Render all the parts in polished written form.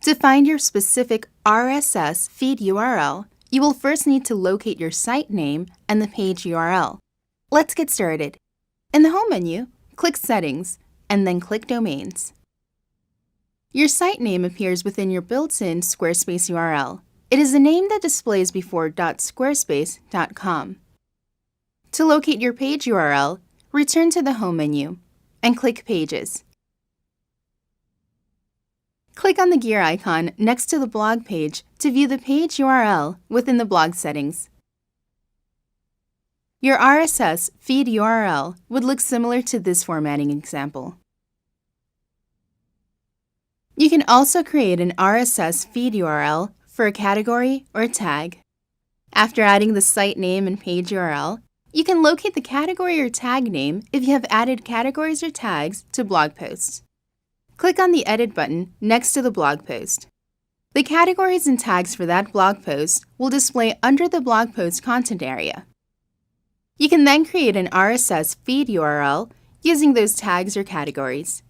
To find your specific RSS feed URL, you will first need to locate your site name and the page URL. Let's get started. In the Home menu, click Settings, and then click Domains. Your site name appears within your built-in Squarespace URL. It is the name that displays before .squarespace.com. To locate your page URL, return to the Home menu and click Pages. Click on the gear icon next to the blog page to view the page URL within the blog settings. Your RSS feed URL would look similar to this formatting example. You can also create an RSS feed URL for a category or tag. After adding the site name and page URL, you can locate the category or tag name if you have added categories or tags to blog posts. Click on the Edit button next to the blog post. The categories and tags for that blog post will display under the blog post content area. You can then create an RSS feed URL using those tags or categories.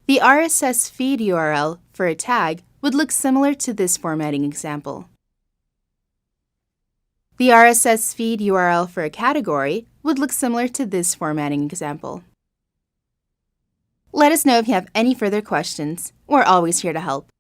The RSS feed URL for a tag would look similar to this formatting example. The RSS feed URL for a category would look similar to this formatting example. Let us know if you have any further questions. We're always here to help.